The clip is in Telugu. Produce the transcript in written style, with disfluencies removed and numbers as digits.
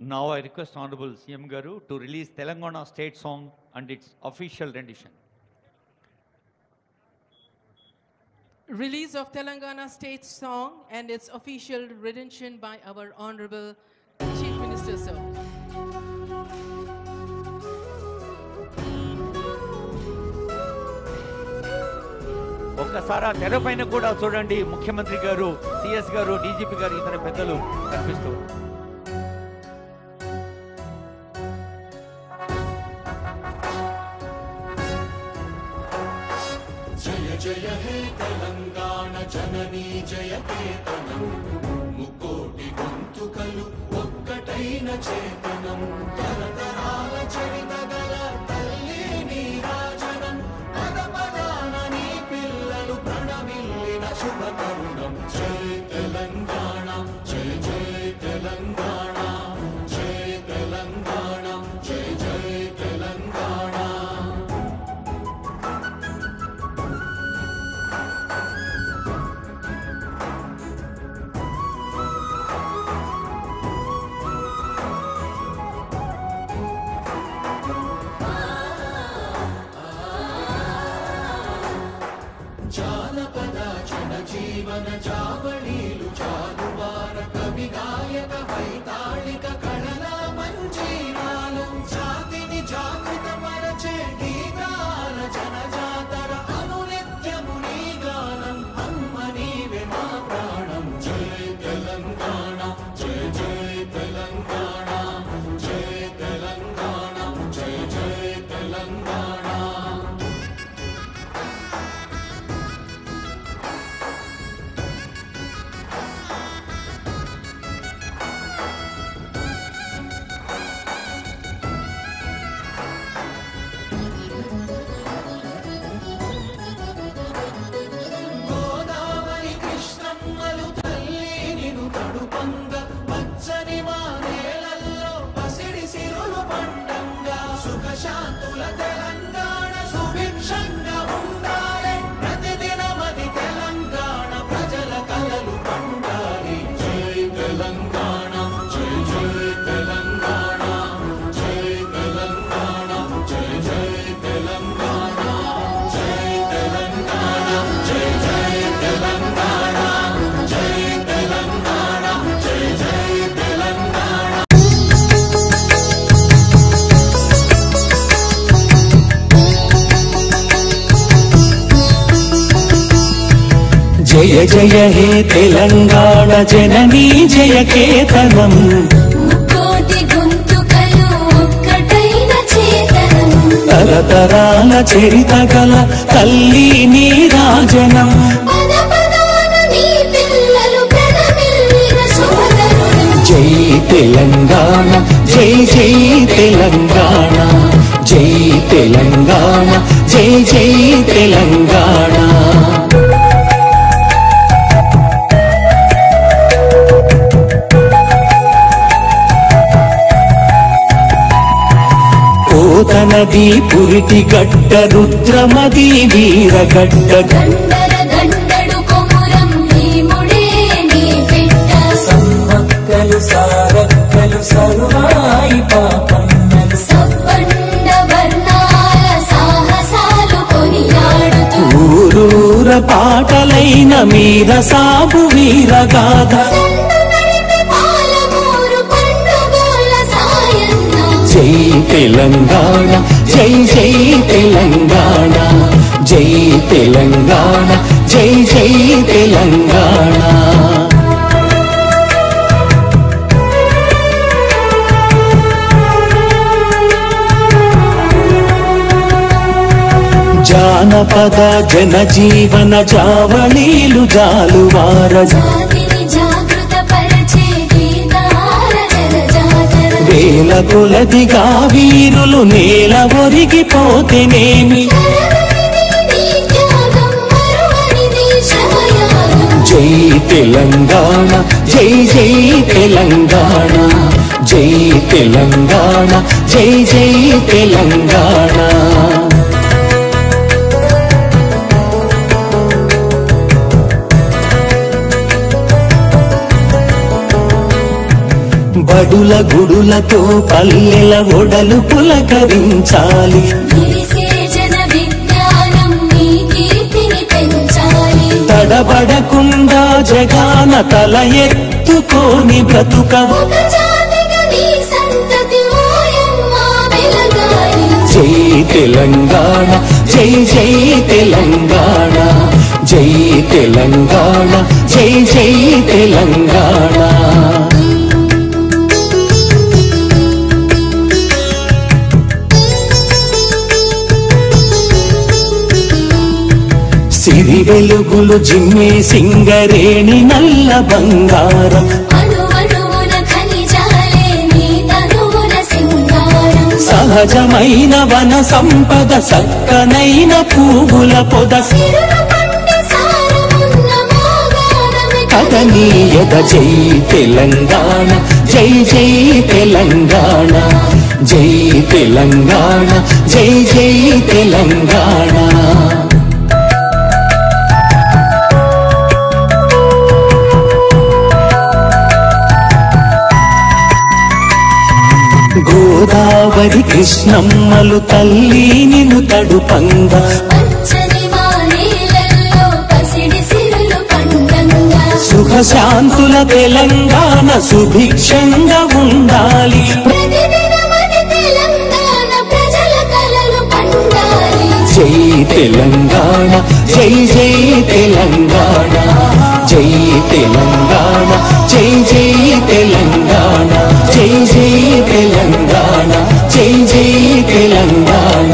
Now I request Honorable CM Garu to release Telangana state song and its official rendition. Release of Telangana state song and its official rendition by our Honorable Chief Minister, sir. ఒక్కసారి తెరపైన కూడా చూడండి, ముఖ్యమంత్రి గారు, సిఎస్ గారు, డీజీపీ గారు, ఇతర పెద్దలు కనిపిస్తూ. జయ జయ హే తెలంగాణ జననీ జయ కేతనం, ముకోటి గొంతుకలు ఒక్కటైన చేతనం, తరతరాల చరిత గల తల్లి నీరాజనం, పద పదాన నీ పిల్లలు ప్రణమిల్లిన శుభ తరుణం. జయ తెలంగాణ జయ జయ తెలంగాణ, జయ తెలంగాణ జయ జయ తెలంగాణ. జానపద జనజీవన జావళీలు జాలువార కవి గాయక వైతాళిక కళల మంజీరాలు, జాతిని జాగృత పరచే గీతాల జనజాతర అనునిత్యము నీ గానం, అమ్మ నీవే మా ప్రాణం. జయ తెలంగాణ జయ జయ తెలంగాణ, జయ తెలంగాణ జయ జయ తెలంగాణ. గోదావరి కృష్ణమ్మలు తల్లి నిను తడుపంగ, పచ్చని మానేలల్లో పసిడి సిరులు పండంగా, సుఖశాంతుల తెలంగాణ సుభిక్షంగా ఉండాలి, ప్రతిదినమది తెలంగాణ ప్రజల కలలు పండాలి. జై తెలంగాణ జై జై తెలంగాణ, జై తెలంగాణ జై జై తెలంగాణ, జై తెలంగాణ జై జై తెలంగాణ, జై తెలంగాణ జై జై తెలంగాణ. జయ జయ హే తెలంగాణ జననీ జయ కేతనం, ముకోటి గొంతుకలు ఒక్కటైన చేతనం, తరతరాల చరిత గల తల్లి నీరాజనం, పద పదాన నీ పిల్లలు ప్రణమిల్లిన శుభతరుణం. జై తెలంగాణ జై జై తెలంగాణ, జై తెలంగాణ జై జై తెలంగాణ. పోతనది పురిటి గడ్డ, రుద్రమది వీరగడ్డ, గండర గండడు కొమురం భీముడే నీ బిడ్డ, సమ్మక్కలు సారక్కలు సరువాయి పాపన్నలు, సబ్బండ వర్ణాల సాహసాలు కొనియాడుతూ, ఊరూర పాటలైన మీర సాబు వీరగాథ, పాలమూరు పండుగల సాయన్న. జై తెలంగాణ జై జై తెలంగాణ, జై తెలంగాణ జై జై తెలంగాణ. జానపద జనజీవన జావళీలు జాలువార, జాతిని జాగృత పరిచే గీతాల జనజాతర, వేల కొలదిగా వీరులు నేల ఒరిగిపోతేనేమి, నీ త్యాగం మరువనిది శ్రమయాగం. జై తెలంగాణ జై జై తెలంగాణ, జై తెలంగాణ జై జై తెలంగాణ. బడుల గుడులతో పల్లెల ఒడలు పులకరించాలి విరిసే జన విజ్ఞానం నీ కీర్తిని పెంచాలి తడబడకుండా జగాన తల ఎత్తుకోని బ్రతుక ఒక జాతిగా నీ సంతతి ఓయమ్మ వెలగాలి జై తెలంగాణ జై జై తెలంగాణ జై తెలంగాణ జై జై తెలంగాణ సిరి వెలుగులు జిమ్మే సింగరేణి నల్ల బంగారం అణువణువున ఖనిజాలే నీ తనువున సింగారం సహజమైన వన సంపద సక్కనైన పువ్వుల పొద సిరుల పండి సారమున్న మోగానమే కదనీయద జై తెలంగాణ జై జై తెలంగాణ జై తెలంగాణ జై జై తెలంగాణ గోదావరి కృష్ణమ్మలు తల్లి నిన్ను తడుపంగా పచ్చని వానీలల్లో పసిడి సిరులు పండంగా సుఖశాంతుల తెలంగాణ సుభిక్షంగా ఉండాలి ప్రతిదినమది తెలంగాణ ప్రజల కలలు పండాలి జై తెలంగాణ జై జై తెలంగాణ జై తెలంగాణ జై జై తెలంగాణ జై జై తెలంగాణ జై జై తెలంగాణ